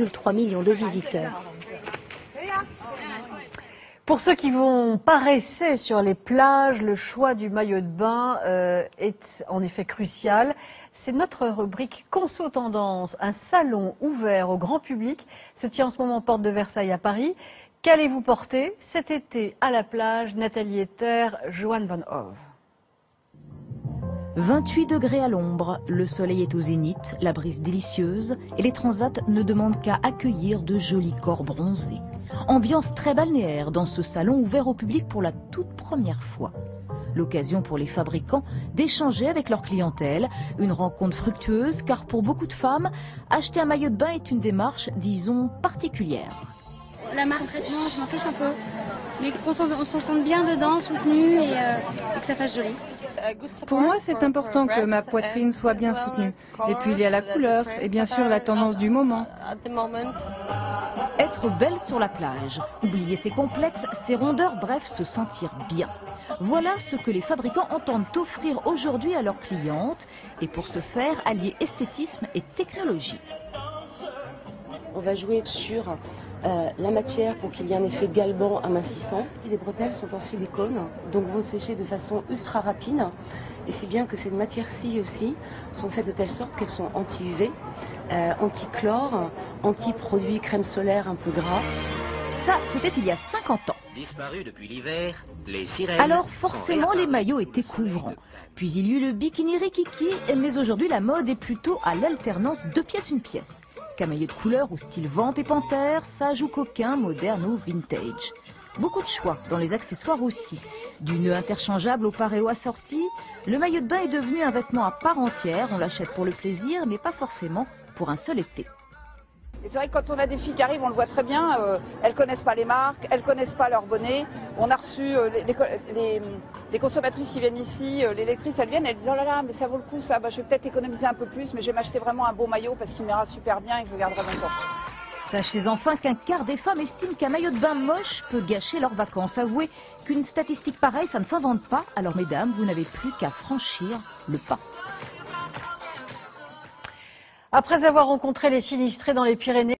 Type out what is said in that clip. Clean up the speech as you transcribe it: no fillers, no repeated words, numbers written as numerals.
3 millions de visiteurs. Pour ceux qui vont paresser sur les plages, le choix du maillot de bain est en effet crucial. C'est notre rubrique Conso Tendance, un salon ouvert au grand public, se tient en ce moment porte de Versailles à Paris. Qu'allez-vous porter cet été à la plage? Nathalie Ether, Joanne Van Hove. 28 degrés à l'ombre, le soleil est au zénith, la brise délicieuse et les transats ne demandent qu'à accueillir de jolis corps bronzés. Ambiance très balnéaire dans ce salon ouvert au public pour la toute première fois. L'occasion pour les fabricants d'échanger avec leur clientèle, une rencontre fructueuse car pour beaucoup de femmes, acheter un maillot de bain est une démarche, disons, particulière. La marque, non, je m'en fiche un peu. Mais qu'on s'en sente bien dedans, soutenu et que ça fasse joli. Pour moi, c'est important que ma poitrine soit bien soutenue. Et puis il y a la couleur et bien sûr la tendance du moment. Être belle sur la plage, oublier ses complexes, ses rondeurs, bref, se sentir bien. Voilà ce que les fabricants entendent offrir aujourd'hui à leurs clientes et pour ce faire, allier esthétisme et technologie. On va jouer sur la matière pour qu'il y ait un effet galbant amincissant. Les bretelles sont en silicone, donc vont sécher de façon ultra rapide. Et c'est bien que ces matières-ci aussi sont faites de telle sorte qu'elles sont anti-UV, anti-chlore, anti-produits crème solaire un peu gras. Ça, c'était il y a 50 ans. Disparu depuis l'hiver, les sirènes. Alors forcément, les maillots étaient couvrants. Puis il y eut le bikini rikiki, mais aujourd'hui la mode est plutôt à l'alternance 2 pièces 1 pièce. Qu'un maillot de couleur au style vamp et panthère, sage ou coquin, moderne ou vintage. Beaucoup de choix dans les accessoires aussi. Du nœud interchangeable au paréo assorti, le maillot de bain est devenu un vêtement à part entière. On l'achète pour le plaisir, mais pas forcément pour un seul été. C'est vrai que quand on a des filles qui arrivent, on le voit très bien, elles connaissent pas les marques, elles connaissent pas leurs bonnets. On a reçu les consommatrices qui viennent ici, les lectrices, elles viennent, elles disent oh là là, mais ça vaut le coup ça, je vais peut-être économiser un peu plus, mais je vais m'acheter vraiment un beau maillot parce qu'il m'ira super bien et que je le garderai longtemps. Sachez enfin qu'un quart des femmes estiment qu'un maillot de bain moche peut gâcher leurs vacances. Avouez qu'une statistique pareille, ça ne s'invente pas. Alors mesdames, vous n'avez plus qu'à franchir le pas. Après avoir rencontré les sinistrés dans les Pyrénées,